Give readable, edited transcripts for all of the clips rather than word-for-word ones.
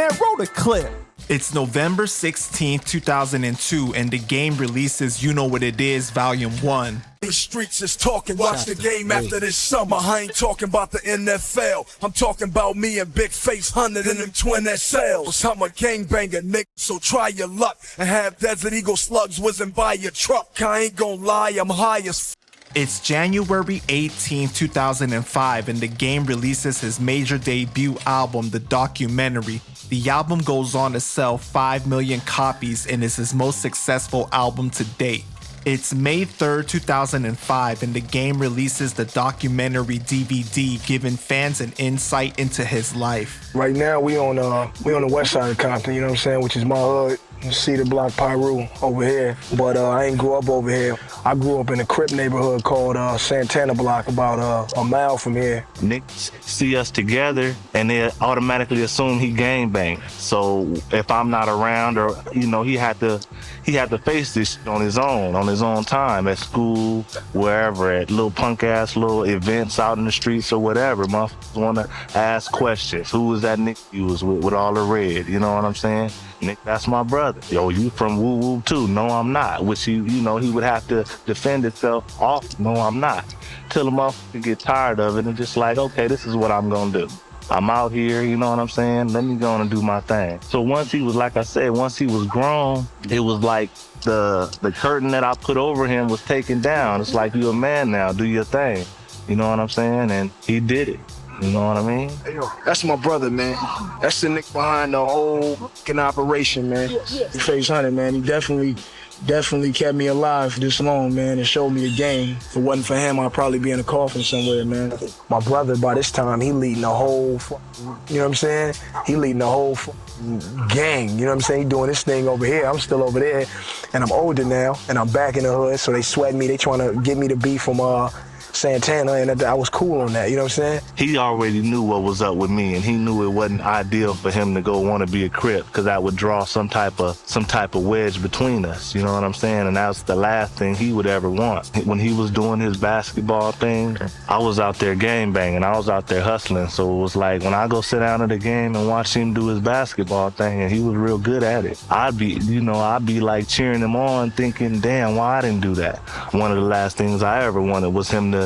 Man, roll the clip. It's November 16, 2002, and the Game releases You Know What It Is, Volume 1. These streets is talking, watch the game after this summer. I ain't talking about the NFL, I'm talking about me and Big Fase 100 and them twin SLs. I'm a gangbanger, nigga, so try your luck. And have Desert Eagle slugs whizzing by your truck. I ain't gon' lie, I'm high as It's January 18, 2005, and the Game releases his major debut album, The Documentary. The album goes on to sell 5 million copies and is his most successful album to date. It's May 3rd, 2005, and the Game releases the documentary DVD, giving fans an insight into his life. Right now, we on the west side of Compton, you know what I'm saying, which is my hood. Cedar Block, Pyru over here, but I ain't grew up over here. I grew up in a Crip neighborhood called Santana Block, about a mile from here. Niggas see us together and they automatically assume he gangbang. So if I'm not around, or he had to face this shit on his own time, at school, wherever, at little punk ass little events out in the streets or whatever. Motherfuckers wanna ask questions. Who was that nigga you was with all the red? You know what I'm saying? Nick, that's my brother. Yo, you from Woo Woo too? No, I'm not. Which he would have to defend himself off. No, I'm not. Till the motherfucker get tired of it and just like, okay, this is what I'm gonna do. I'm out here, you know what I'm saying? Let me go and do my thing. So once he was, like I said, once he was grown, it was like the curtain that I put over him was taken down. It's like, you a man now, do your thing. You know what I'm saying? And he did it. You know what I mean? Hey, yo, that's my brother, man. That's the nigga behind the whole fucking operation, man. Fase 100, man. He definitely kept me alive this long, man, and showed me a game. If it wasn't for him, I'd probably be in a coffin somewhere, man. My brother, by this time, he leading the whole you know what I'm saying? He leading the whole gang, you know what I'm saying? He doing this thing over here. I'm still over there, and I'm older now, and I'm back in the hood, so they sweating me. They trying to get me to be from Santana, and I was cool on that, you know what I'm saying? He already knew what was up with me, and he knew it wasn't ideal for him to go want to be a Crip, because that would draw some type of wedge between us, you know what I'm saying? And that's the last thing he would ever want. When he was doing his basketball thing, I was out there game banging, I was out there hustling, so it was like when I go sit down at the game and watch him do his basketball thing, and he was real good at it, I'd be like cheering him on, thinking, damn, why I didn't do that? One of the last things I ever wanted was him to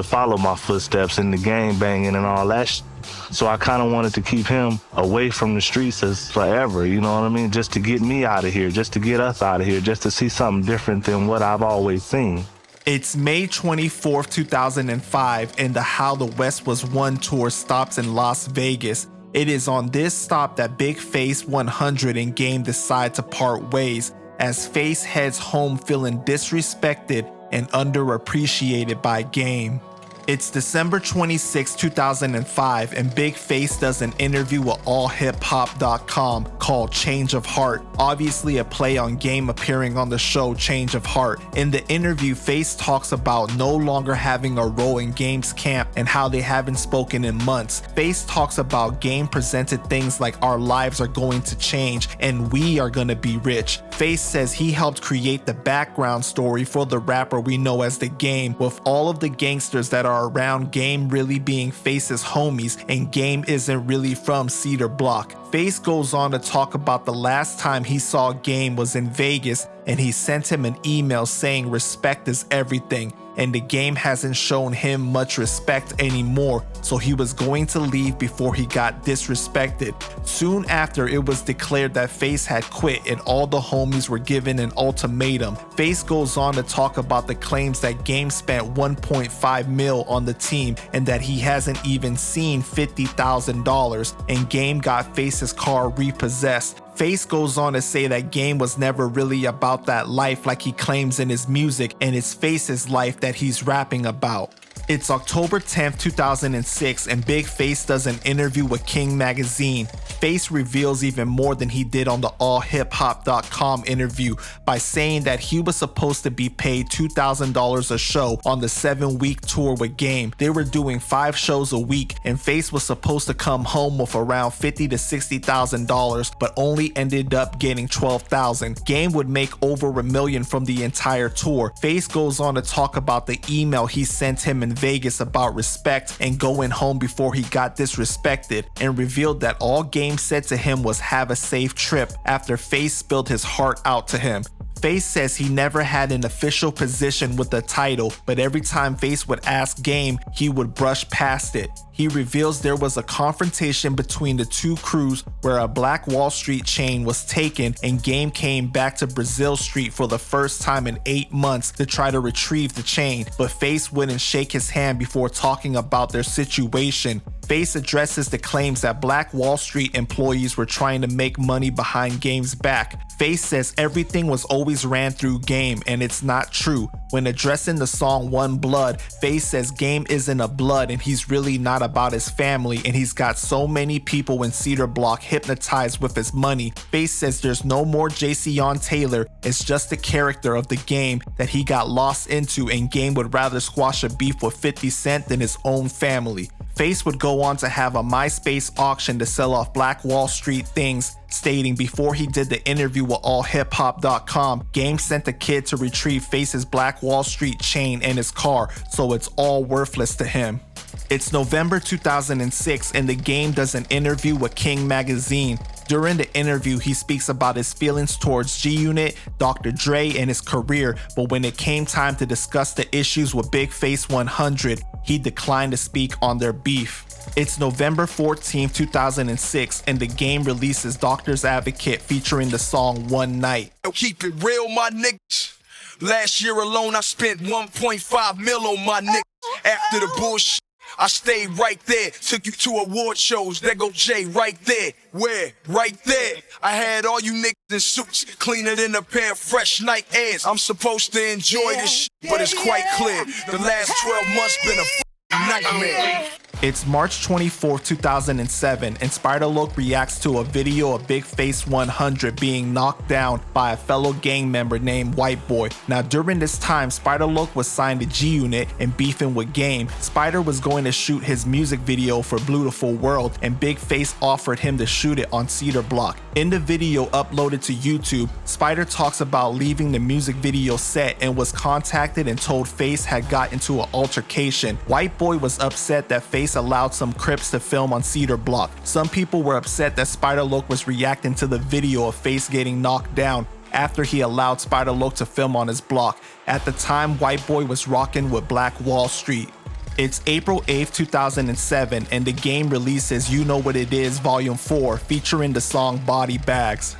follow my footsteps in the game banging and all that shit. So I kind of wanted to keep him away from the streets as forever, you know what I mean? Just to get me out of here, just to get us out of here, just to see something different than what I've always seen. It's May 24th, 2005, and the How the West Was Won tour stops in Las Vegas. It is on this stop that Big Fase 100 and Game decide to part ways, as Fase heads home feeling disrespected and underappreciated by Game. It's December 26, 2005, and Big Fase does an interview with allhiphop.com called Change of Heart, obviously a play on Game appearing on the show Change of Heart. In the interview, Fase talks about no longer having a role in Game's camp and how they haven't spoken in months. Fase talks about Game presented things like our lives are going to change and we are gonna be rich. Fase says he helped create the background story for the rapper we know as The Game, with all of the gangsters that are around Game really being Fase's homies, and Game isn't really from Cedar Block. Fase goes on to talk about the last time he saw Game was in Vegas, and he sent him an email saying respect is everything, and the Game hasn't shown him much respect anymore, so he was going to leave before he got disrespected. Soon after, it was declared that Fase had quit and all the homies were given an ultimatum. Fase goes on to talk about the claims that Game spent 1.5 mil on the team and that he hasn't even seen $50,000, and Game got Fase's car repossessed. Fase goes on to say that Game was never really about that life like he claims in his music, and it's Fase's life that he's rapping about. It's October 10th, 2006, and Big Fase does an interview with King Magazine. Fase reveals even more than he did on the allhiphop.com interview by saying that he was supposed to be paid $2,000 a show on the 7-week tour with Game. They were doing 5 shows a week, and Fase was supposed to come home with around $50,000 to $60,000, but only ended up getting $12,000. Game would make over $1 million from the entire tour. Fase goes on to talk about the email he sent him in Vegas about respect and going home before he got disrespected, and revealed that all Game said to him was have a safe trip after Face spilled his heart out to him. Face says he never had an official position with the title, but every time Face would ask Game, he would brush past it. He reveals there was a confrontation between the two crews where a Black Wall Street chain was taken and Game came back to Brazil Street for the first time in 8 months to try to retrieve the chain, but Face wouldn't shake his hand before talking about their situation. Face addresses the claims that Black Wall Street employees were trying to make money behind Game's back. Face says everything was always ran through Game, and it's not true. When addressing the song One Blood, Face says Game isn't a blood and he's really not about his family, and he's got so many people in Cedar Block hypnotized with his money. Face says there's no more Jayceon Taylor, it's just the character of the Game that he got lost into, and Game would rather squash a beef with 50 Cent than his own family. Face would go on to have a MySpace auction to sell off Black Wall Street things, stating before he did the interview with allhiphop.com, Game sent a kid to retrieve Face's Black Wall Street chain and his car, so it's all worthless to him. It's November 2006 and the Game does an interview with King Magazine. During the interview, he speaks about his feelings towards G-Unit, Dr. Dre, and his career, but when it came time to discuss the issues with Big Fase 100, he declined to speak on their beef. It's November 14, 2006, and the Game releases Doctor's Advocate featuring the song One Night. Keep it real, my niggas. Last year alone, I spent 1.5 mil on my niggas. After the bullshit, I stayed right there. Took you to award shows. There go Jay right there. Where? Right there. I had all you niggas in suits, cleaner than a pair of fresh Nike Airs. I'm supposed to enjoy this shit, but it's quite clear. The last 12 months been a nightmare. It's March 24, 2007, and Spider-Loc reacts to a video of Big Fase 100 being knocked down by a fellow gang member named White Boy. Now, during this time, Spider-Loc was signed to G-Unit and beefing with Game. Spider was going to shoot his music video for Beautiful World, and Big Fase offered him to shoot it on Cedar Block. In the video uploaded to YouTube, Spider talks about leaving the music video set and was contacted and told Fase had got into an altercation. White Boy was upset that Fase allowed some Crips to film on Cedar Block. Some people were upset that Spider-Loc was reacting to the video of Fase getting knocked down after he allowed Spider-Loc to film on his block. At the time, White Boy was rocking with Black Wall Street. It's April 8th, 2007, and the Game releases You Know What It Is Volume 4 featuring the song Body Bags.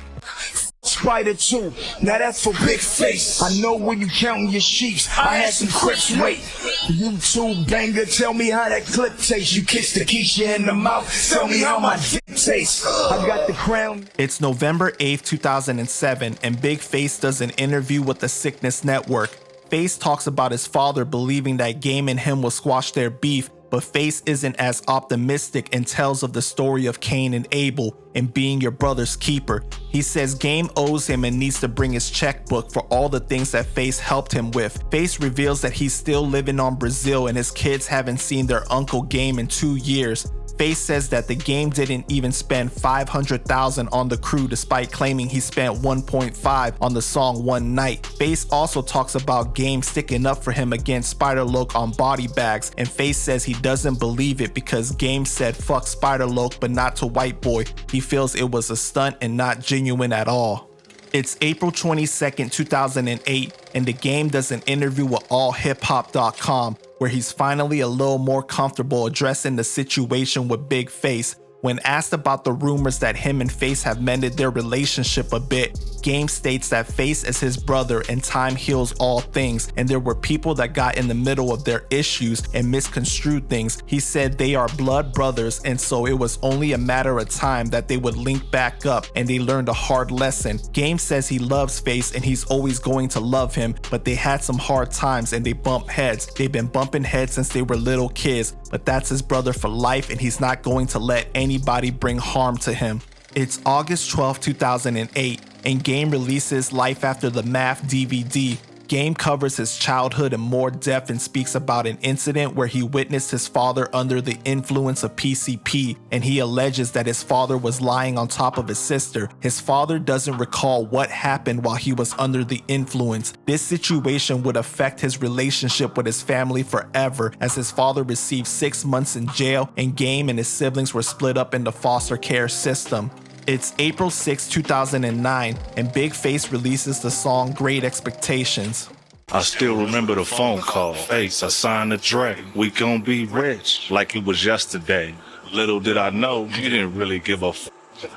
Spider 2, now that's for Big Face. I know when you counting your sheeps, I had some Crips wait. YouTube banger, tell me how that clip tastes. You kissed the Keisha in the mouth, tell me how my dick tastes. I got the crown. It's November 8th, 2007, and Big Fase does an interview with the Sickness Network. Fase talks about his father believing that Game and him will squash their beef, but Fase isn't as optimistic and tells of the story of Cain and Abel and being your brother's keeper. He says Game owes him and needs to bring his checkbook for all the things that Fase helped him with. Fase reveals that he's still living on Brazil and his kids haven't seen their uncle Game in 2 years. Fase says that the Game didn't even spend $500,000 on the crew despite claiming he spent $1.5 on the song One Night. Fase also talks about Game sticking up for him against Spider-Loc on Body Bags, and Fase says he doesn't believe it because Game said fuck Spider-Loc but not to White Boy. He feels it was a stunt and not genuine at all. It's April 22nd, 2008, and the Game does an interview with allhiphop.com where he's finally a little more comfortable addressing the situation with Big Fase. When asked about the rumors that him and Fase have mended their relationship a bit, Game states that Fase is his brother and time heals all things, and there were people that got in the middle of their issues and misconstrued things. He said they are blood brothers, and so it was only a matter of time that they would link back up and they learned a hard lesson. Game says he loves Fase and he's always going to love him, but they had some hard times and they bumped heads. They've been bumping heads since they were little kids, but that's his brother for life and he's not going to let anybody bring harm to him. It's August 12, 2008, and Game releases Life After the Math DVD. Game covers his childhood in more depth and speaks about an incident where he witnessed his father under the influence of PCP, and he alleges that his father was lying on top of his sister. His father doesn't recall what happened while he was under the influence. This situation would affect his relationship with his family forever, as his father received 6 months in jail and Game and his siblings were split up in the foster care system. It's April 6, 2009, and Big Fase releases the song Great Expectations. I still remember the phone call. Face, I signed the Dre. We gon' be rich like it was yesterday. Little did I know you didn't really give a f.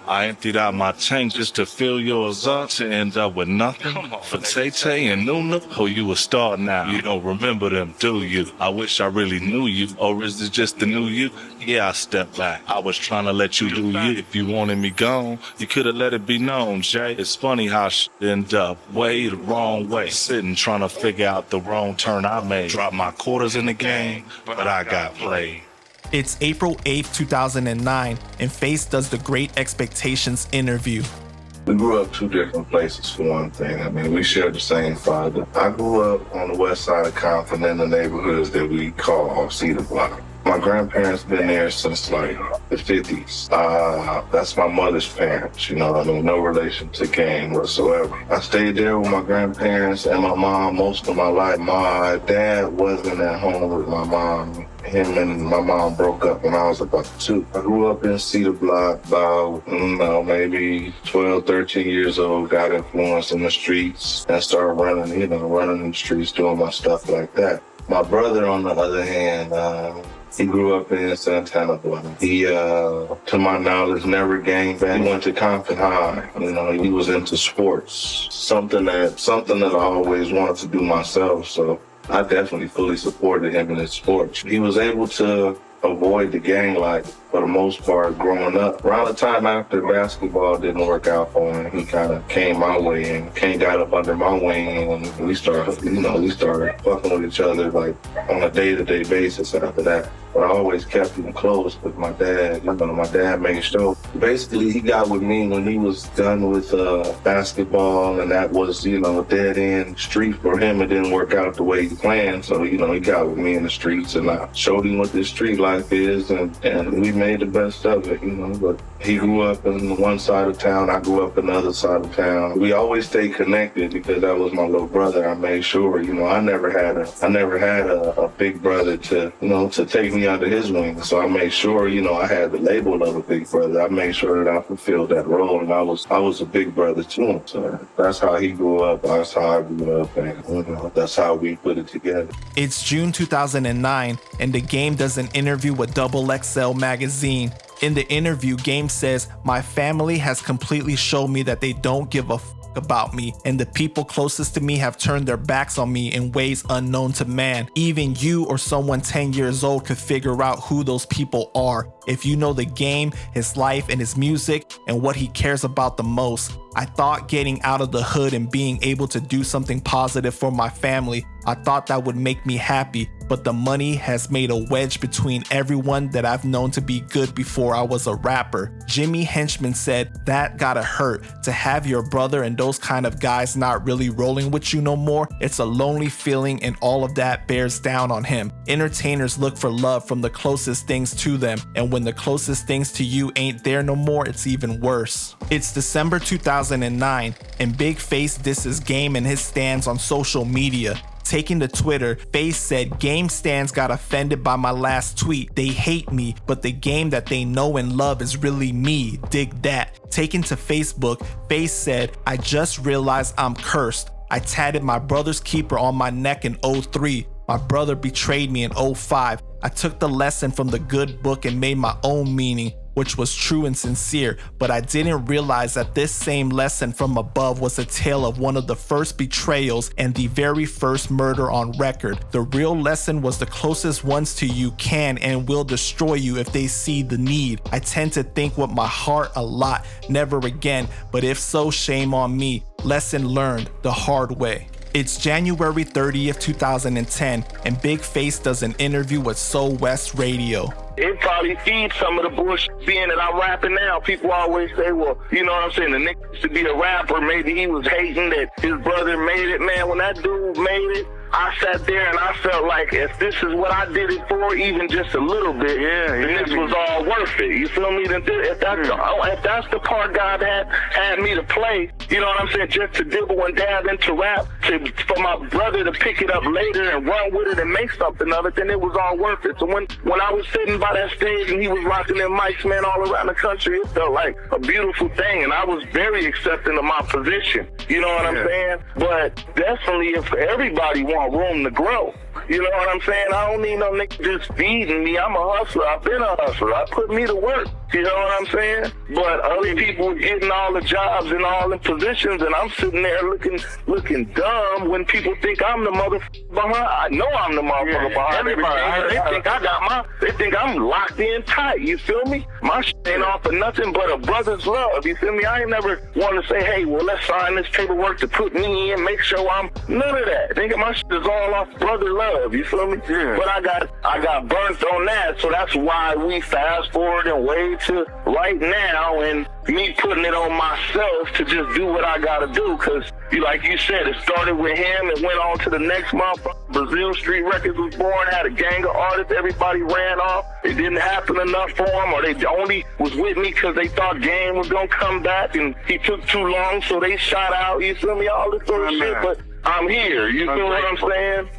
I emptied out my tank just to fill yours up to end up with nothing. For Tay-Tay and Nuna, oh, you a star now. You don't remember them, do you? I wish I really knew you. Or is it just the new you? Yeah, I stepped back. I was trying to let you do you. If you wanted me gone, you could have let it be known, Jay. It's funny how shit end up way the wrong way. Sitting trying to figure out the wrong turn I made. Dropped my quarters in the game, but I got played. It's April 8th, 2009, and Face does the Great Expectations interview. We grew up two different places for one thing. I mean, we shared the same father. I grew up on the west side of Compton in the neighborhoods that we call Cedar Block. My grandparents been there since like the 50s. That's my mother's parents, you know, I mean, no relation to Game whatsoever. I stayed there with my grandparents and my mom most of my life. My dad wasn't at home with my mom. Him and my mom broke up when I was about 2. I grew up in Cedar Block about, maybe 12, 13 years old, got influenced in the streets and started running in the streets, doing my stuff like that. My brother, on the other hand, he grew up in Santana, Florida. He, to my knowledge, never gang banged. He went to Compton High. You know, he was into sports. Something that I always wanted to do myself. So I definitely fully supported him in his sports. He was able to avoid the gang life for the most part growing up. Around the time after basketball didn't work out for him, he kind of came my way and got up under my wing, and we started fucking with each other like on a day-to-day basis after that. But I always kept him close with my dad. My dad made sure. Basically, he got with me when he was done with basketball, and that was, a dead-end street for him. It didn't work out the way he planned, so, he got with me in the streets, and I showed him what this street life is, and we made the best of it, But he grew up in one side of town, I grew up in the other side of town. We always stayed connected because that was my little brother. I made sure, I never had a big brother to take me under his wing. So I made sure, I had the label of a big brother. I made sure that I fulfilled that role, and I was a big brother to him. So that's how he grew up. That's how I grew up, and that's how we put it together. It's June 2009, and the Game does an interview with XXL magazine. In the interview, Game says, "My family has completely shown me that they don't give a about me, and the people closest to me have turned their backs on me in ways unknown to man. Even you or someone 10 years old could figure out who those people are if you know the Game, his life, and his music, and what he cares about the most. I thought getting out of the hood and being able to do something positive for my family, I thought that would make me happy, but the money has made a wedge between everyone that I've known to be good before I was a rapper." Jimmy Henchman said, "That gotta hurt, to have your brother and those kind of guys not really rolling with you no more. It's a lonely feeling, and all of that bears down on him. Entertainers look for love from the closest things to them, and when the closest things to you ain't there no more, it's even worse." It's December 2009, and Big Fase disses Game and his stands on social media. Taking to Twitter, Fase said, "Game stands got offended by my last tweet. They hate me, but the Game that they know and love is really me. Dig that." Taken to Facebook, Fase said, "I just realized I'm cursed. I tatted my brother's keeper on my neck in 03. My brother betrayed me in 05. I took the lesson from the good book and made my own meaning, which was true and sincere, but I didn't realize that this same lesson from above was a tale of one of the first betrayals and the very first murder on record. The real lesson was the closest ones to you can and will destroy you if they see the need. I tend to think with my heart a lot, never again, but if so, shame on me. Lesson learned the hard way." It's January 30th, 2010, and Big Fase does an interview with Soul West Radio. It probably feeds some of the bullshit being that I'm rapping now. People always say, well, you know what I'm saying, the nigga used to be a rapper. Maybe he was hating that his brother made it. Man, when that dude made it, I sat there and I felt like if this is what I did it for, even just a little bit, then this was all worth it. You feel me? If that's the part God had me to play, you know what I'm saying, just to dibble and dab into rap, for my brother to pick it up later and run with it and make something of it, then it was all worth it. So when I was sitting by that stage and he was rocking them mics, man, all around the country, it felt like a beautiful thing, and I was very accepting of my position. You know what I'm saying? But definitely, if everybody wants room to grow, you know what I'm saying? I don't need no nigga just feeding me. I'm a hustler. I've been a hustler. I put me to work. You know what I'm saying? But other people getting all the jobs and all the positions, and I'm sitting there looking dumb when people think I'm the motherfucker behind. I know I'm the motherfucker behind everything. They think I'm locked in tight. You feel me? My shit ain't off for nothing but a brother's love. You feel me? I ain't never want to say, hey, well, let's sign this paperwork to put me in, make sure I'm none of that. Think my shit is all off brother love. You feel me? Yeah. But I got burnt on that, so that's why we fast forward and way to right now, and me putting it on myself to just do what I gotta do, because like you said, it started with him and went on to the next motherfucker. Brazil Street Records was born, had a gang of artists, everybody ran off. It didn't happen enough for them, or they only was with me because they thought Game was gonna come back and he took too long, so they shot out. You feel me? All this sort of shit, but I'm here. You feel what I'm saying?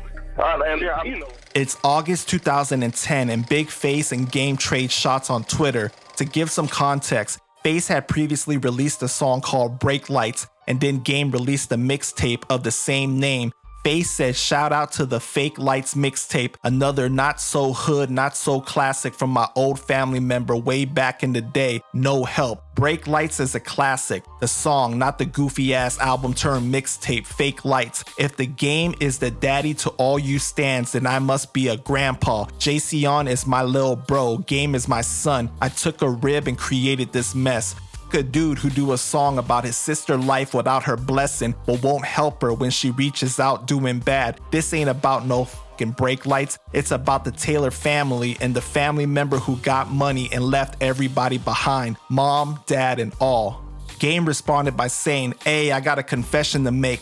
It's August 2010, and Big Fase and Game trade shots on Twitter. To give some context, Fase had previously released a song called Break Lights, and then Game released a mixtape of the same name. Fase said, shout out to the Fake Lights mixtape, another not so hood, not so classic from my old family member way back in the day, No Help. Break Lights is a classic, the song, not the goofy ass album turned mixtape, Fake Lights. If the Game is the daddy to all you stands, then I must be a grandpa. JC is my little bro, Game is my son. I took a rib and created this mess. A dude who do a song about his sister life without her blessing, but won't help her when she reaches out doing bad. This ain't about no fucking break lights. It's about the Taylor family and the family member who got money and left everybody behind, mom, dad, and all. Game responded by saying, hey, I got a confession to make.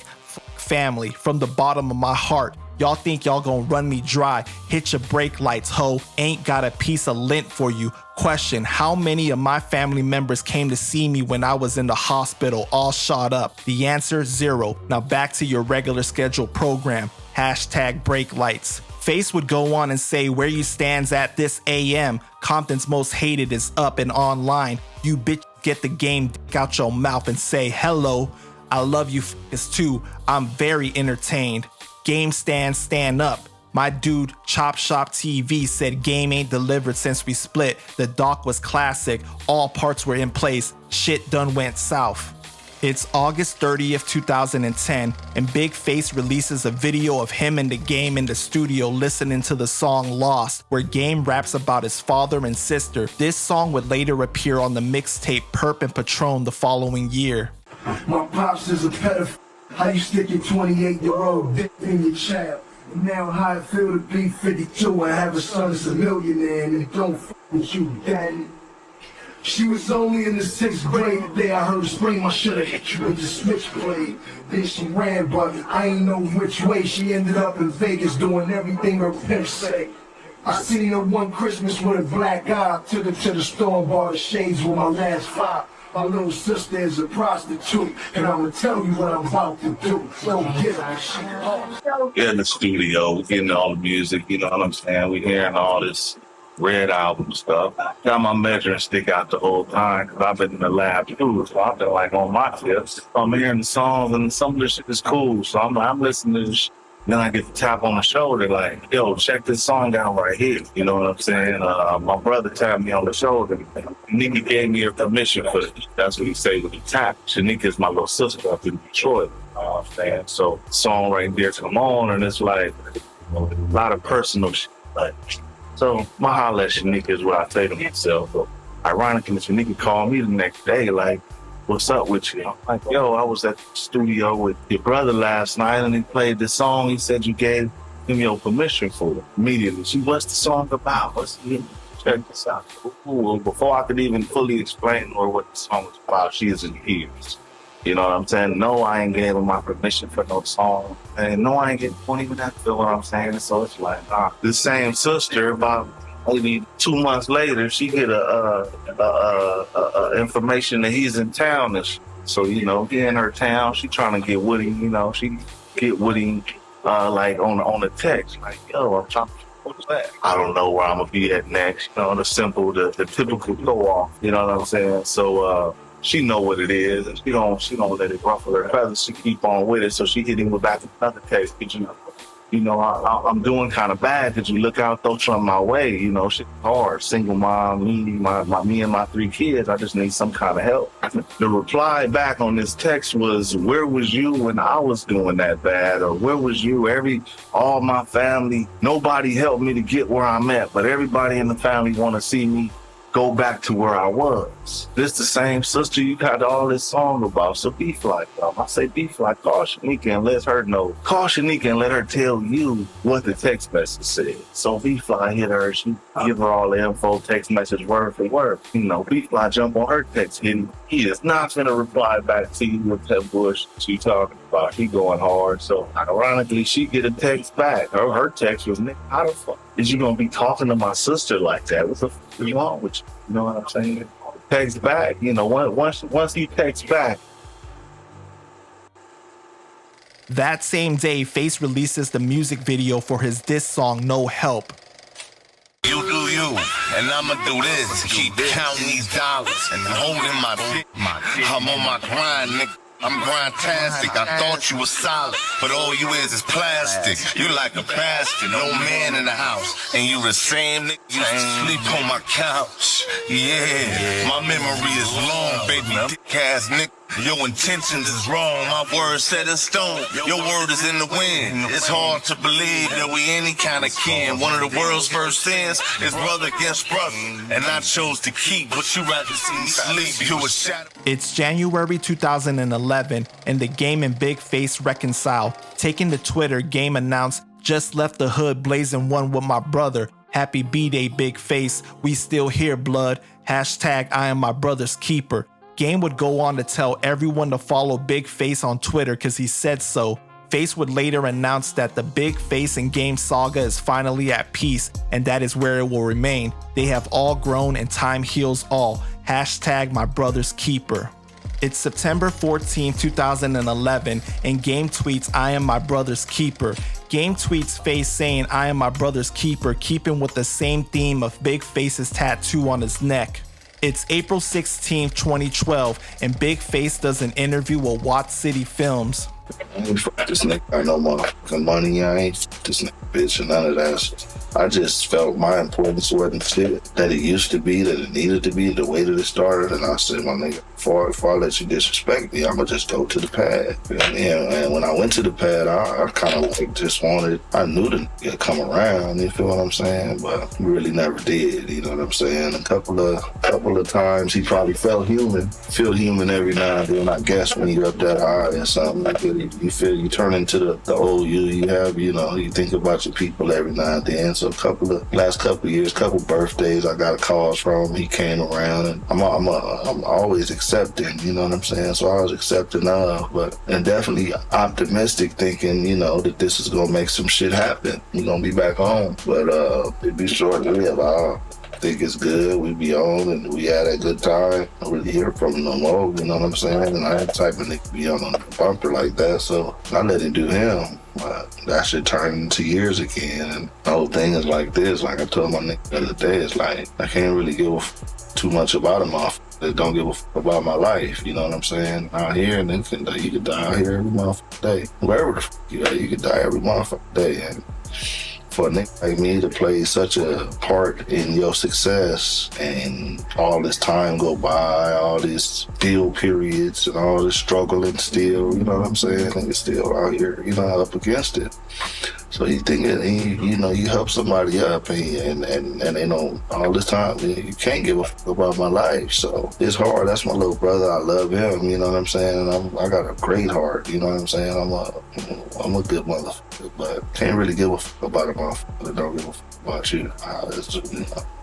Family, from the bottom of my heart. Y'all think y'all gonna run me dry. Hit your brake lights, ho. Ain't got a piece of lint for you. Question, how many of my family members came to see me when I was in the hospital all shot up? The answer, 0. Now back to your regular scheduled program. Hashtag brake lights. Fase would go on and say, where you stands at this AM. Compton's most hated is up and online. You bitch get the Game out your mouth and say, hello. I love you f***ers too. I'm very entertained. Game stand up. My dude, Chop Shop TV, said Game ain't delivered since we split. The doc was classic. All parts were in place. Shit done went south. It's August 30th, 2010, and Big Fase releases a video of him and the Game in the studio listening to the song Lost, where Game raps about his father and sister. This song would later appear on the mixtape Perp and Patron the following year. My pops is a pedophile. How you stick your 28-year-old dick in your child? Now how it feel to be 52 and have a son that's a millionaire and don't f*** with you, daddy. She was only in the 6th grade the day I heard her scream. I should've hit you with the switchblade. Then she ran, but I ain't know which way. She ended up in Vegas doing everything her pimp say. I seen her one Christmas with a black eye. Took her to the store and bought her shades with my last 5. My little sister is a prostitute, and I'ma tell you what I'm about to do. So get her. We're in the studio, we're getting all the music, you know what I'm saying? We're hearing all this Red Album stuff. Got my measuring stick out the whole time, because I've been in the lab too, so I've been like on my tips. I'm hearing the songs, and some of this shit is cool, so I'm listening to this shit. Then I get the tap on the shoulder like, yo, check this song out right here. You know what I'm saying? My brother tapped me on the shoulder. Nikki gave me her permission for it. That's what he said with the tap. Shanika's my little sister up in Detroit. You know what I'm saying? So song right there come on, and it's like a lot of personal shit. Like, so my holla at Shanika is what I say to myself. But ironically, Shanika called me the next day like, what's up with you? I'm like, yo, I was at the studio with your brother last night and he played this song. He said you gave him your permission for it. Immediately, she, what's the song about? Check this out. Ooh, before I could even fully explain to her what the song was about, she is in tears. You know what I'm saying? No, I ain't gave him my permission for no song. And no, I ain't getting, won't even have to feel what I'm saying. So it's like, the same sister, about maybe 2 months later, she get information that he's in town. And so, you know, he in her town, she trying to get with him, you know, she get with him, like on the text, like, yo, I'm trying to, what's that? I don't know where I'm gonna be at next. You know, the typical go off, you know what I'm saying? So, she know what it is, and she don't let it ruffle her feathers. She keep on with it, so she hit him with back another text. But you know, I'm doing kind of bad. Could you look out, throw something my way? You know, shit's hard. Single mom, me and my 3 kids. I just need some kind of help. The reply back on this text was, "Where was you when I was doing that bad?" Or "Where was you? All my family, nobody helped me to get where I'm at, but everybody in the family want to see me go back to where I was." This the same sister you got all this song about. So be like, I say be like, call Shanika and let her know. Call Shanika and let her tell you what the text message said. So B-Fly hit her, she give her all the info, text message word for word. You know, B-Fly jump on her text, and he is not gonna reply back to you with that bush she talking about. He going hard. So ironically, she get a text back. Her text was, "Nick, how the fuck is you gonna be talking to my sister like that? What the fuck are you on with you?" You know what I'm saying? Text back, you know, once he texts back. That same day, Face releases the music video for his diss song, No Help. You do you, and I'ma do this. Keep counting these dollars and holding my dick. I'm on my grind, nigga. I'm grindtastic. I thought you was solid, but all you is plastic. You like a bastard, no man in the house, and you the same nigga used to sleep on my couch. Yeah, my memory is long, baby, dick ass nigga. Your intentions is wrong, my word set in stone. Your word is in the wind. It's hard to believe that we any kind of kin. One of the world's first sins is brother against brother, and I chose to keep, but you rather see me sleep. You a shadow. It's January 2011, and the Game and Big Fase reconcile. Taking to Twitter, Game announced, "Just left the hood blazing one with my brother. Happy B-Day, Big Fase. We still here, blood. Hashtag I am my brother's keeper." Game would go on to tell everyone to follow Big Fase on Twitter because he said so. Face would later announce that the Big Fase and Game saga is finally at peace, and that is where it will remain. They have all grown and time heals all. Hashtag my brother's keeper. It's September 14, 2011, and Game tweets, "I am my brother's keeper." Game tweets Face saying, "I am my brother's keeper," keeping with the same theme of Big Face's tattoo on his neck. It's April 16, 2012, and Big Fase does an interview with Watt City Films. I ain't fuck this nigga. I no motherfucking money. I ain't fuck this nigga bitch or none of that. I just felt my importance wasn't fit that it used to be, that it needed to be, the way that it started. And I said, my nigga, before I let you disrespect me, I'ma just go to the pad. And when I went to the pad, I kind of like just wanted, I knew the nigga would come around, you feel what I'm saying? But he really never did, you know what I'm saying? A couple of times he probably felt human, feel human every now and then, I guess, when you up that high or something like that. You feel, you turn into the old you have, you know, you think about your people every now and then. So last couple of years, couple birthdays, I got a call from him. He came around, and I'm always accepting, you know what I'm saying? So I was accepting of, and definitely optimistic, thinking, you know, that this is gonna make some shit happen. We're gonna be back home, but it'd be short-lived. I think it's good. We be on, and we had a good time. I don't really hear from him no more, you know what I'm saying? And I ain't type of nigga be on the bumper like that, so I let him do him. That shit turned into years again, and the whole thing is like this. Like I told my nigga the other day, it's like I can't really give too much about a motherfucker that don't give a fuck about my life, you know what I'm saying? Out here, and then you could die out here every motherfucking day. Wherever the fuck you at, you could die every motherfucking day. And for a nigga like me to play such a part in your success and all this time go by, all these build periods and all this struggle and still, you know what I'm saying? Nigga still out here, you know, up against it. So you think that you help somebody up and they know all this time you can't give a fuck about my life. So it's hard. That's my little brother. I love him. You know what I'm saying? And I got a great heart. You know what I'm saying? I'm a good motherfucker, but can't really give a fuck about a motherfucker that don't give a fuck about you.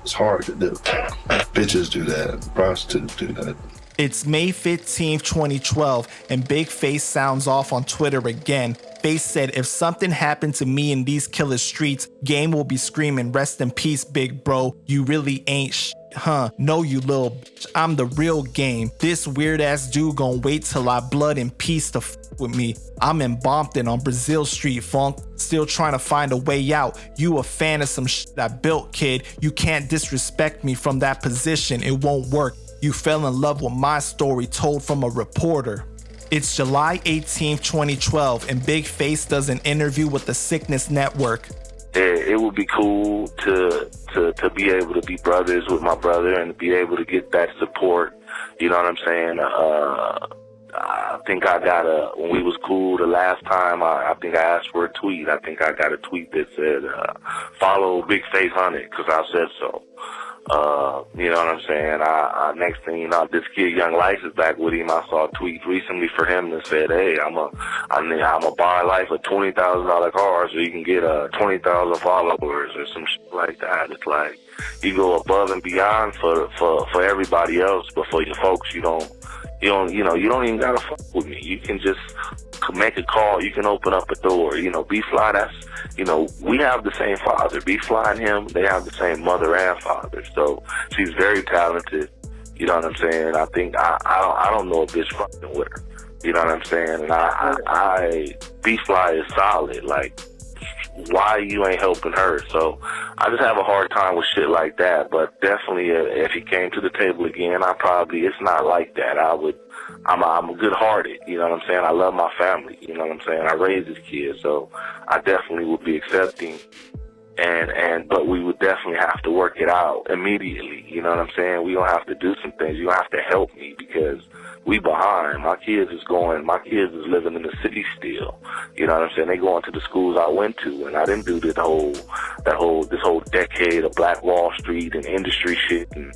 It's hard to do. Bitches do that. Prostitutes do that. It's May 15th, 2012, and Big Face sounds off on Twitter again. Face said, if something happened to me in these killer streets, Game will be screaming, rest in peace, big bro. You really ain't huh? No, you little bitch. I'm the real Game. This weird ass dude gon' wait till I blood and peace to with me. I'm in Compton on Brazil Street, funk. Still trying to find a way out. You a fan of some I built, kid. You can't disrespect me from that position. It won't work. You fell in love with my story told from a reporter. It's July 18th, 2012, and Big Face does an interview with the Sickness Network. It would be cool to be able to be brothers with my brother and to be able to get that support. You know what I'm saying? I think I got when we was cool the last time, I think I asked for a tweet. I think I got a tweet that said, follow Big Face 100, because I said so. You know what I'm saying? Next thing you know, this kid Young Life is back with him. I saw a tweet recently for him that said, hey, I'm a buy life a $20,000 car so you can get 20,000 followers or some shit like that. It's like you go above and beyond for everybody else, but for your folks, you don't even gotta fuck with me. You can just make a call. You can open up a door. B-Fly, we have the same father. B-Fly and him, they have the same mother and father. So she's very talented. You know what I'm saying? I think I don't know a bitch fucking with her. You know what I'm saying? And B-Fly is solid. Like, why you ain't helping her? So I just have a hard time with shit like that. But definitely, if he came to the table again, it's not like that. I'm good-hearted. You know what I'm saying? I love my family. You know what I'm saying? I raised this kid, so I definitely would be accepting. But we would definitely have to work it out immediately. You know what I'm saying? We gonna have to do some things. You gonna have to help me because we behind. My kids is living in the city still. You know what I'm saying? They going to the schools I went to, and I didn't do this whole decade of Black Wall Street and industry shit and,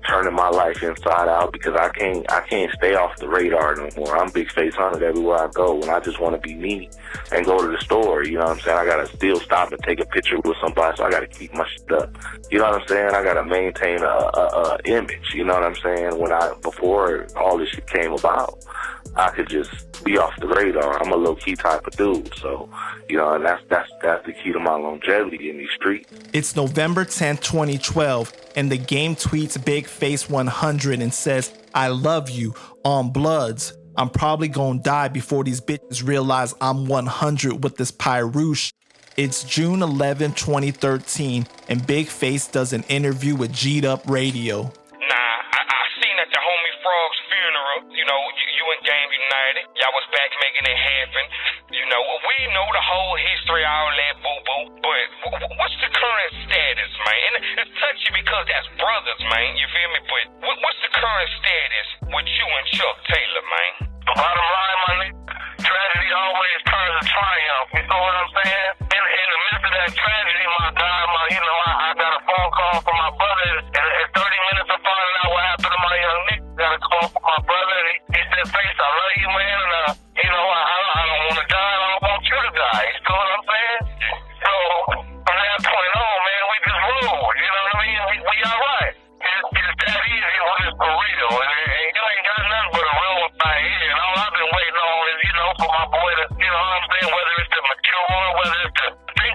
turning my life inside out because I can't stay off the radar no more. I'm Big Face 100 everywhere I go, and I just want to be me and go to the store. You know what I'm saying? I gotta still stop and take a picture with somebody, so I gotta keep my shit up. You know what I'm saying? I gotta maintain a image. You know what I'm saying? Before all this shit came about, I could just be off the radar. I'm a low-key type of dude, so and that's the key to my longevity in these streets. It's November 10th, 2012, and the Game tweets Big Face 100 and says, I love you, on Bloods. I'm probably gonna die before these bitches realize I'm 100 with this Pyrush. It's June 11, 2013, and Big Face does an interview with G'd Up Radio. I seen at the homie Frog's funeral, you and Game United, y'all was back making it happen. We know the whole history, all that boo-boo, but what's the current status, man? And it's touchy because that's brothers, man, you feel me? But what's the current status with you and Chuck Taylor, man? Bottom line, my nigga, tragedy always turns to triumph, you know what I'm saying? In the midst of that tragedy, my guy, I got a phone call from my brother, and 30 minutes of finding out what happened to my young nigga. Got a call from my brother, and he said, Face, I love you, man, and I don't want to die, I don't want you to die, you know what I'm saying? So, from that point on, man, we just rolled, you know what I mean? We all right. It's that easy when it's for real, and you ain't got nothing but a real one right here, and all I've been waiting on is, for my boy to, you know what I'm saying, whether it's to mature, whether it's to think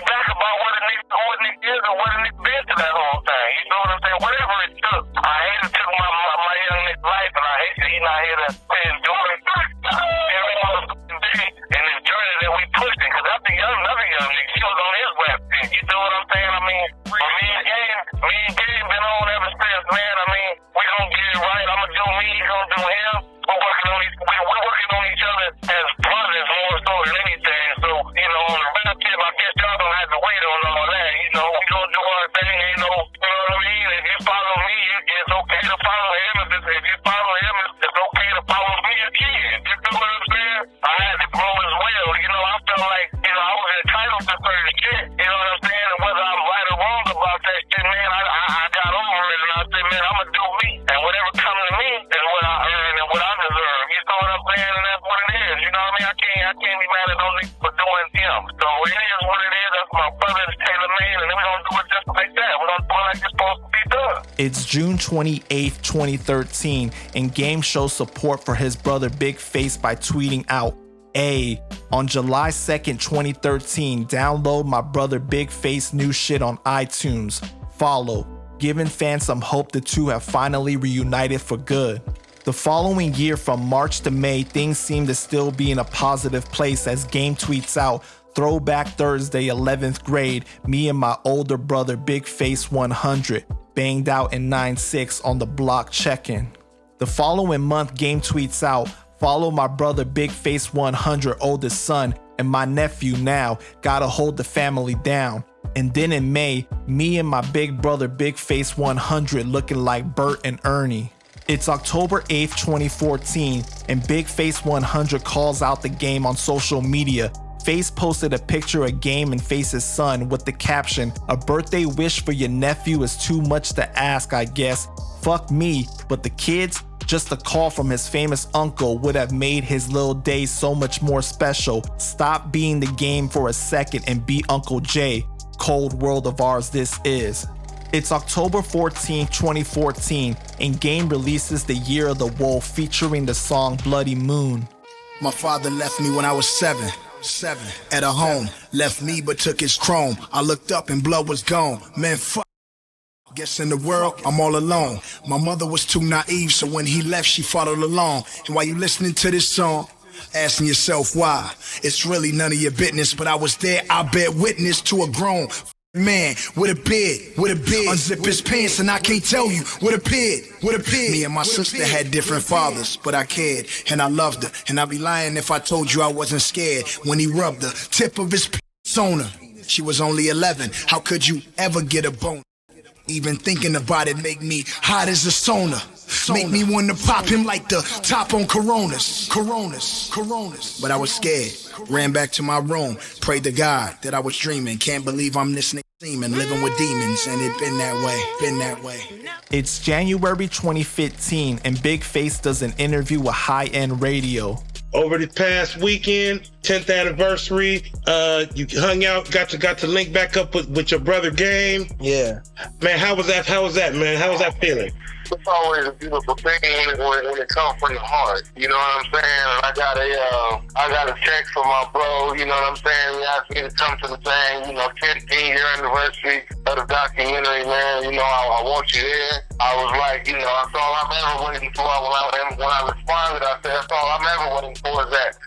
back about what a nigga is or what a nigga been to that whole thing, you know what I'm saying? Whatever it took, I hate it took my young nigga's life, and I hate that he's not here to endure it. say, man, I'm going to do me. And whatever comes to me is what I earn and what I deserve. You know what I'm saying? And that's what it is. You know what I mean? I can't be mad at no nigga for doing him. So it is what it is. That's my brother's tailor-made, and then we don't do it just like that. We don't do it like it's supposed to be done. It's June 28th, 2013, and Game shows support for his brother Big Fase by tweeting out, on July 2nd, 2013, download my brother Big Fase new shit on iTunes. Follow, giving fans some hope the two have finally reunited for good. The following year, from March to May, things seem to still be in a positive place as Game tweets out, Throwback Thursday, 11th grade, me and my older brother Big Fase 100, banged out in 9-6 on the block check-in. The following month, Game tweets out, follow my brother Big Fase 100, oldest son, and my nephew now, gotta hold the family down. And then in May, me and my big brother Big Fase 100 looking like Bert and Ernie. It's October 8th, 2014, and Big Fase 100 calls out the Game on social media. Face posted a picture of Game and Face's son with the caption, a birthday wish for your nephew is too much to ask, I guess. Fuck me, but the kids? Just a call from his famous uncle would have made his little day so much more special. Stop being the Game for a second and be Uncle Jay. Cold world of ours this is. It's October 14, 2014, and Game releases The Year of the Wolf featuring the song Bloody Moon. My father left me when I was seven. At a home, left me but took his chrome. I looked up and blood was gone. Man, fuck. Guess in the world, I'm all alone. My mother was too naive, so when he left, she followed along. And while you listening to this song, asking yourself why, it's really none of your business. But I was there, I bear witness to a grown man with a beard, unzip his pants and I can't tell you with a beard. Me and my sister had different fathers, but I cared and I loved her. And I'd be lying if I told you I wasn't scared when he rubbed the tip of his penis on her. She was only 11, how could you ever get a bone? Even thinking about it make me hot as a sauna. Make me want to pop him like the top on Coronas. But I was scared, ran back to my room, prayed to God that I was dreaming. Can't believe I'm this nigga seeming, living with demons, and it been that way. It's January 2015, and Big Fase does an interview with High End Radio. Over the past weekend, 10th anniversary, you hung out, got to link back up with your brother Game. Yeah. Man, how was that, man? How was that feeling? It's always a beautiful thing when it comes from the heart. You know what I'm saying? And I got a text from my bro, you know what I'm saying? He asked me to come to the thing, 15-year anniversary of the documentary, man. I want you there. I was like, that's all I'm ever waiting for. When I responded, I said, that's all I'm ever waiting for is that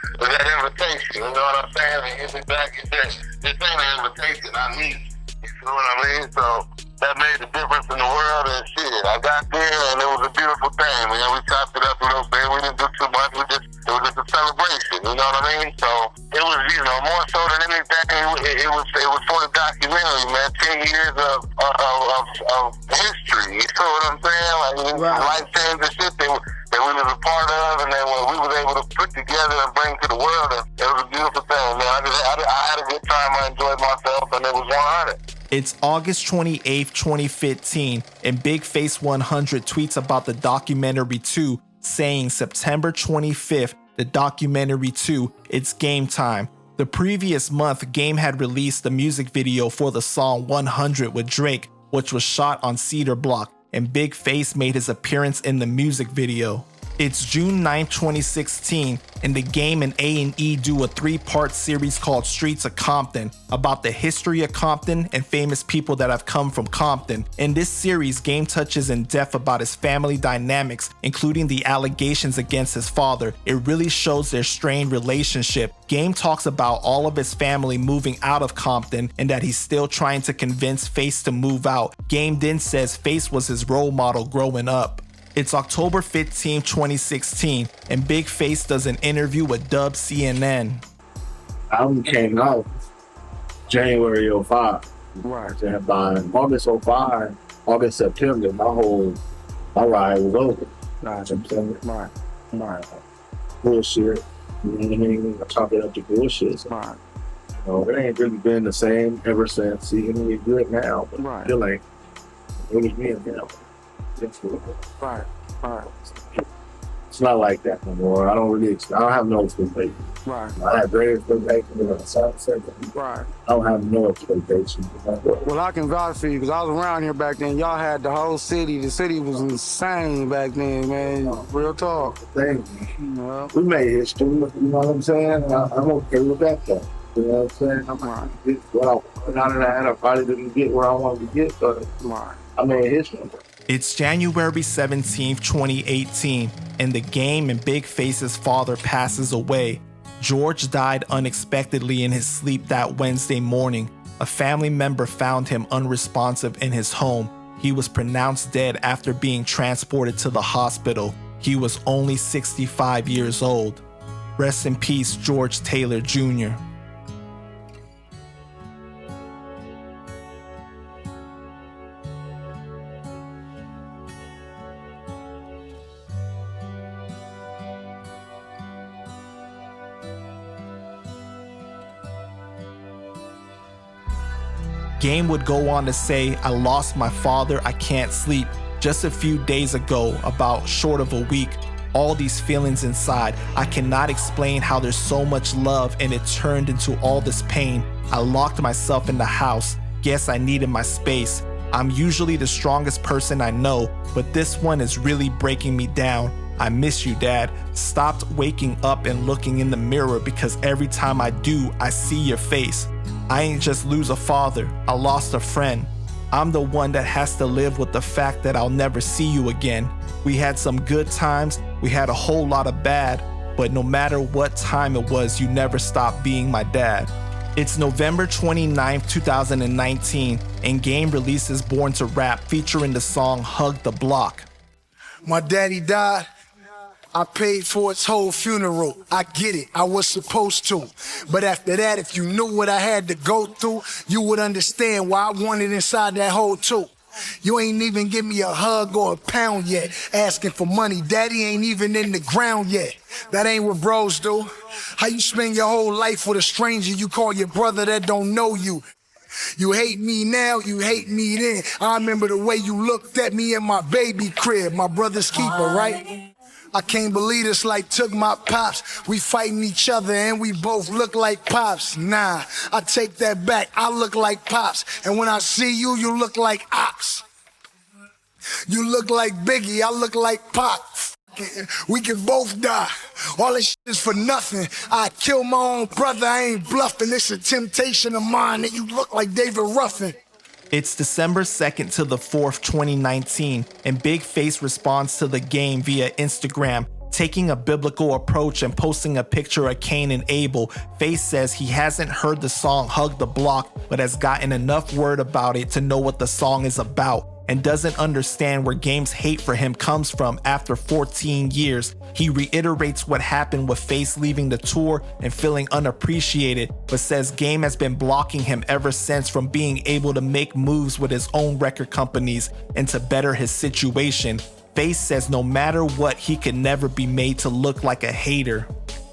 invitation. You know what I'm saying? And hit me back and said, this ain't an invitation, I need you. You know what I mean? So that made the difference in the world and shit. I got there and it was a beautiful thing, man. We chopped it up a little bit. We didn't do too much. It was just a celebration, you know what I mean? So it was, more so than anything, it was for the documentary, man. 10 years of history. You know what I'm saying? Like life-changing shit that we was a part of, and then when we was able to put together and bring to the world, it was a beautiful thing, man. I had a good time. I enjoyed myself, and it was 100. It's August 28th, 2015, and Big Fase 100 tweets about the documentary 2, saying September 25th, the documentary 2, it's game time. The previous month, Game had released the music video for the song 100 with Drake, which was shot on Cedar Block, and Big Fase made his appearance in the music video. It's June 9, 2016, and the Game and A&E do a 3-part series called Streets of Compton about the history of Compton and famous people that have come from Compton. In this series, Game touches in depth about his family dynamics, including the allegations against his father. It really shows their strained relationship. Game talks about all of his family moving out of Compton and that he's still trying to convince Face to move out. Game then says Face was his role model growing up. It's October 15, 2016, and Big Fase does an interview with Dub CNN. Album came out January 05. Right. And by August 05, September, my ride was over. Right. Bullshit. I chop it up to bullshit. Right. It ain't really been the same ever since. See, it's good now, but right. Still ain't. It was me and him. Right. It's not like that no more. I don't have no expectations. Right. I have great expectations. Right. I don't have no expectations. Well, I can vouch for you because I was around here back then. Y'all had the whole city. The city was insane back then, man. Real talk. Thank you. We made history. You know what I'm saying? I'm okay with that though. You know what I'm saying? I'm right. Get what I want out of that. I probably didn't get where I wanted to get, but I made history. It's January 17th, 2018, and the Game and Big Fase's father passes away. George died unexpectedly in his sleep that Wednesday morning. A family member found him unresponsive in his home. He was pronounced dead after being transported to the hospital. He was only 65 years old. Rest in peace, George Taylor Jr. Game would go on to say, "I lost my father, I can't sleep. Just a few days ago, about short of a week, all these feelings inside. I cannot explain how there's so much love and it turned into all this pain. I locked myself in the house. Guess I needed my space. I'm usually the strongest person I know, but this one is really breaking me down. I miss you, Dad. Stopped waking up and looking in the mirror because every time I do, I see your face. I ain't just lose a father, I lost a friend. I'm the one that has to live with the fact that I'll never see you again. We had some good times, we had a whole lot of bad, but no matter what time it was, you never stopped being my dad." It's November 29th, 2019, and Game releases Born to Rap featuring the song Hug the Block. My daddy died. I paid for his whole funeral. I get it, I was supposed to. But after that, if you knew what I had to go through, you would understand why I wanted inside that hole too. You ain't even give me a hug or a pound yet. Asking for money, daddy ain't even in the ground yet. That ain't what bros do. How you spend your whole life with a stranger you call your brother that don't know you. You hate me now, you hate me then. I remember the way you looked at me in my baby crib, my brother's keeper, right? I can't believe this, like took my pops. We fighting each other and we both look like pops. Nah, I take that back, I look like pops. And when I see you, you look like ops. You look like Biggie, I look like Pac. We can both die. All this shit is for nothing. I kill my own brother, I ain't bluffing. It's a temptation of mine that you look like David Ruffin. It's December 2nd to the 4th, 2019, and Big Face responds to the Game via Instagram, taking a biblical approach and posting a picture of Cain and Abel. Face says he hasn't heard the song Hug the Block, but has gotten enough word about it to know what the song is about, and doesn't understand where Game's hate for him comes from after 14 years. He reiterates what happened with Face leaving the tour and feeling unappreciated, but says Game has been blocking him ever since from being able to make moves with his own record companies and to better his situation. Face says no matter what, he can never be made to look like a hater.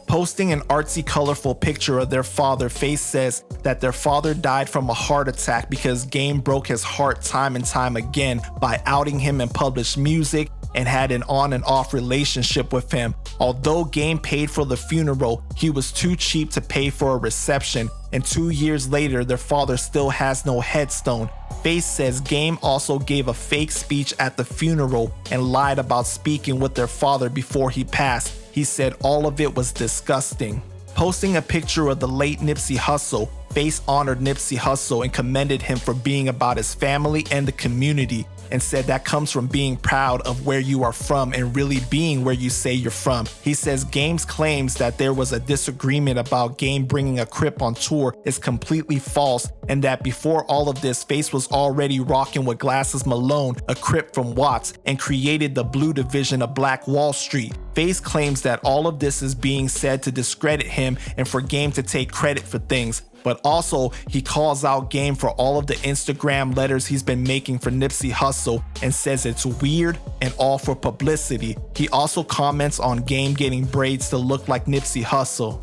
Posting an artsy, colorful picture of their father, Face says that their father died from a heart attack because Game broke his heart time and time again by outing him in published music and had an on and off relationship with him. Although Game paid for the funeral, he was too cheap to pay for a reception, and 2 years later, their father still has no headstone. Face says Game also gave a fake speech at the funeral and lied about speaking with their father before he passed. He said all of it was disgusting. Posting a picture of the late Nipsey Hussle, Face honored Nipsey Hussle and commended him for being about his family and the community, and said that comes from being proud of where you are from and really being where you say you're from. He says Game's claims that there was a disagreement about Game bringing a Crip on tour is completely false, and that before all of this, Face was already rocking with Glasses Malone, a Crip from Watts, and created the Blue division of Black Wall Street. Face claims that all of this is being said to discredit him and for Game to take credit for things. But also, he calls out Game for all of the Instagram letters he's been making for Nipsey Hussle and says it's weird and all for publicity. He also comments on Game getting braids to look like Nipsey Hussle.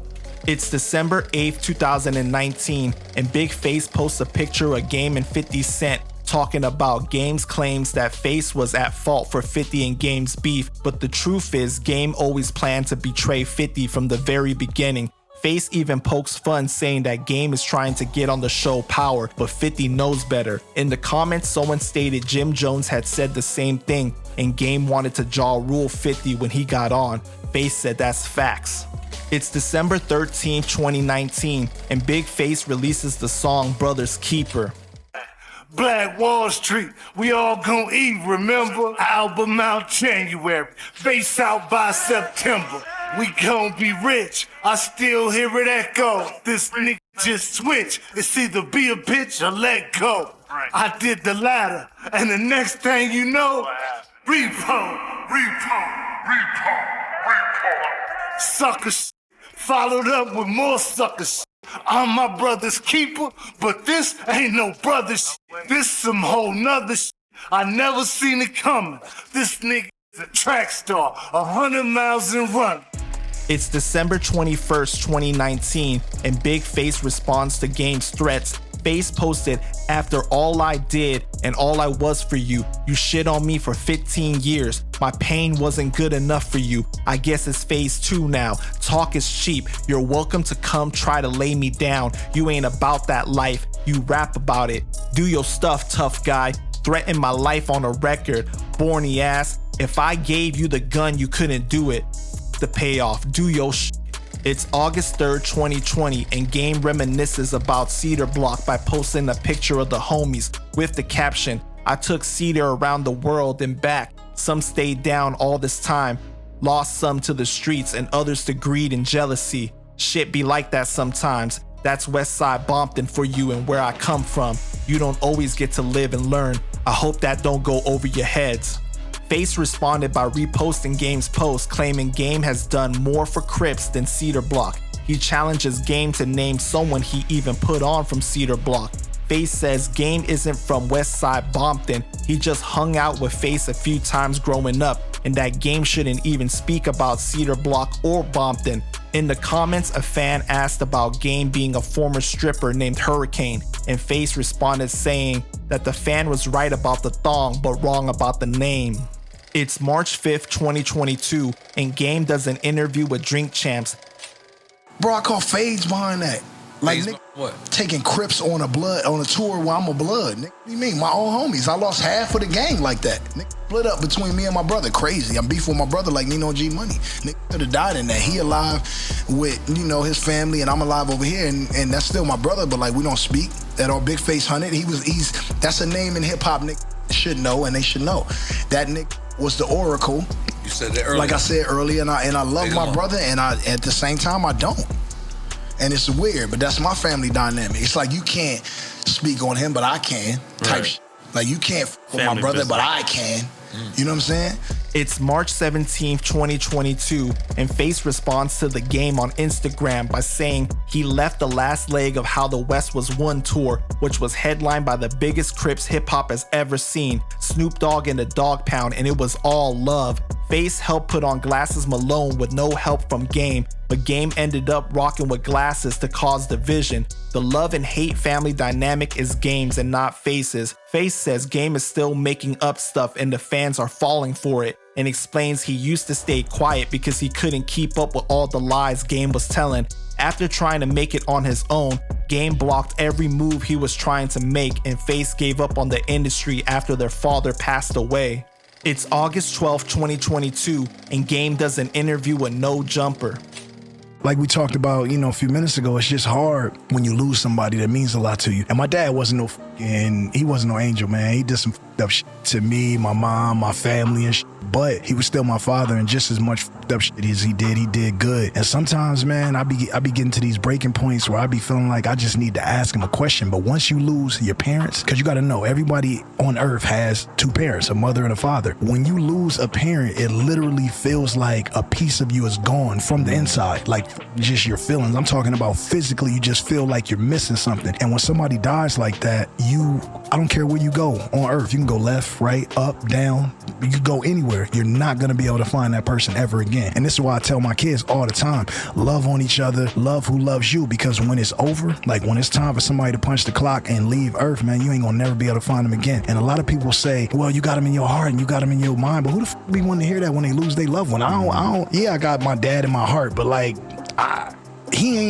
It's December 8th, 2019, and Big Face posts a picture of Game and 50 Cent talking about Game's claims that Face was at fault for 50 and Game's beef, but the truth is Game always planned to betray 50 from the very beginning. Face even pokes fun saying that Game is trying to get on the show Power, but 50 knows better. In the comments, someone stated Jim Jones had said the same thing and Game wanted to jaw rule 50 when he got on. Face said that's facts. It's December 13, 2019, and Big Fase releases the song Brother's Keeper. Black Wall Street, we all gon' eat, remember? Album out January, Face out by September. We gon' be rich, I still hear it echo. This nigga just switch, it's either be a bitch or let go. I did the latter, and the next thing you know, repo. Sucker shit, followed up with more sucker shit. I'm my brother's keeper, but this ain't no brother shit. This some whole nother shit. I never seen it coming. This nigga is a track star, 100 miles and run. It's December 21st, 2019, and Big Fase responds to Game's threats. Face posted, "After all I did and all I was for you, you shit on me for 15 years. My pain wasn't good enough for you. I guess it's phase 2 now. Talk is cheap. You're welcome to come try to lay me down. You ain't about that life. You rap about it. Do your stuff, tough guy. Threaten my life on a record. Borny ass. If I gave you the gun, you couldn't do it. The payoff. Do your shit." It's August 3rd, 2020, and Game reminisces about Cedar Block by posting a picture of the homies with the caption, "I took Cedar around the world and back. Some stayed down all this time. Lost some to the streets and others to greed and jealousy. Shit be like that sometimes. That's Westside Compton for you and where I come from. You don't always get to live and learn. I hope that don't go over your heads." Face responded by reposting Game's post, claiming Game has done more for Crips than Cedar Block. He challenges Game to name someone he even put on from Cedar Block. Face says Game isn't from Westside Compton, he just hung out with Face a few times growing up, and that Game shouldn't even speak about Cedar Block or Compton. In the comments, a fan asked about Game being a former stripper named Hurricane, and Face responded saying that the fan was right about the thong but wrong about the name. It's March 5th, 2022, and Game does an interview with Drink Champs. Bro, I call fades behind that. Like, nigga, what? Taking Crips on a tour where I'm a blood. Nigga, what do you mean? My own homies. I lost half of the gang like that. Nigga, split up between me and my brother. Crazy. I'm beef with my brother like Nino G Money. Nigga could have died in that. He alive with, his family, and I'm alive over here, and that's still my brother, but like, we don't speak. That all Big Face Hunted, that's a name in hip hop nigga should know, and they should know. That nigga was the Oracle. You said that earlier. Like I said earlier, and I love my brother, and at the same time I don't. And it's weird, but that's my family dynamic. It's like you can't speak on him, but I can, type shit. Like you can't with my brother, but I can. You know what I'm saying? It's March 17th, 2022, and Face responds to the Game on Instagram by saying he left the last leg of How the West Was Won tour, which was headlined by the biggest Crips hip-hop has ever seen, Snoop Dogg and the Dog Pound, and it was all love. Face helped put on Glasses Malone with no help from Game, but Game ended up rocking with Glasses to cause division. The love and hate family dynamic is Game's and not Face's. Face says Game is still making up stuff and the fans are falling for it, and explains he used to stay quiet because he couldn't keep up with all the lies Game was telling. After trying to make it on his own, Game blocked every move he was trying to make, and Face gave up on the industry after their father passed away. It's August 12th, 2022, and Game does an interview with No Jumper. Like we talked about, a few minutes ago, it's just hard when you lose somebody that means a lot to you. And my dad wasn't he wasn't no angel, man. He did some up shit to me, my mom, my family and shit. But he was still my father, and just as much up shit as he did good. And sometimes, man, I be getting to these breaking points where I be feeling like I just need to ask him a question. But once you lose your parents, because you got to know, everybody on earth has two parents, a mother and a father. When you lose a parent, it literally feels like a piece of you is gone from the inside, like just your feelings. I'm talking about physically, you just feel like you're missing something. And when somebody dies like that, you I don't care where you go on earth. You can go left, right, up, down. You can go anywhere. You're not going to be able to find that person ever again. And this is why I tell my kids all the time, love on each other, love who loves you, because when it's over, like when it's time for somebody to punch the clock and leave earth, man, you ain't going to never be able to find them again. And a lot of people say, well, you got them in your heart and you got them in your mind, but who the f*** be wanting to hear that when they lose their loved one? I don't, yeah, I got my dad in my heart, but like,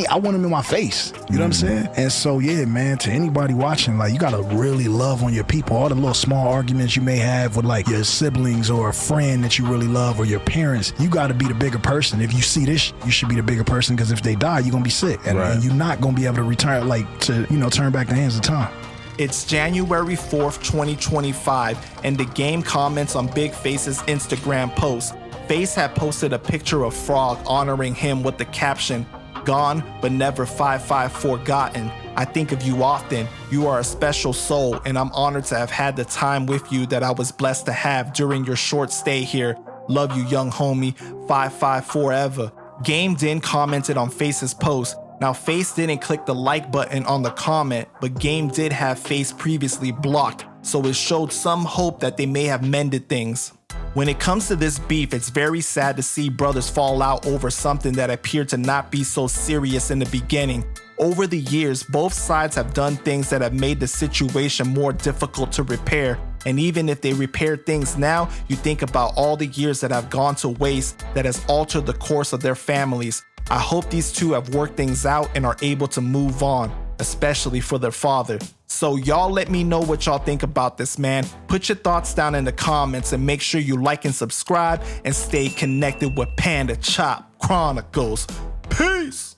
I want him in my face. You know what I'm saying? And so, yeah, man, to anybody watching, like, you got to really love on your people. All the little small arguments you may have with, like, your siblings or a friend that you really love or your parents, you got to be the bigger person. If you see this, you should be the bigger person, because if they die, you're going to be sick. And you're not going to be able to return, like, to, you know, turn back the hands of time. It's January 4th, 2025, and the game comments on Big Fase's Instagram post. Face had posted a picture of Frog honoring him with the caption, "Gone, but never 5-5 forgotten. I think of you often. You are a special soul, and I'm honored to have had the time with you that I was blessed to have during your short stay here. Love you, young homie. 5-5 forever." Game then commented on Face's post. Now, Face didn't click the like button on the comment, but Game did have Face previously blocked, so it showed some hope that they may have mended things. When it comes to this beef, it's very sad to see brothers fall out over something that appeared to not be so serious in the beginning. Over the years, both sides have done things that have made the situation more difficult to repair. And even if they repair things now, you think about all the years that have gone to waste that has altered the course of their families. I hope these two have worked things out and are able to move on, especially for their father. So y'all let me know what y'all think about this, man. Put your thoughts down in the comments and make sure you like and subscribe and stay connected with Panda Chop Chronicles. Peace!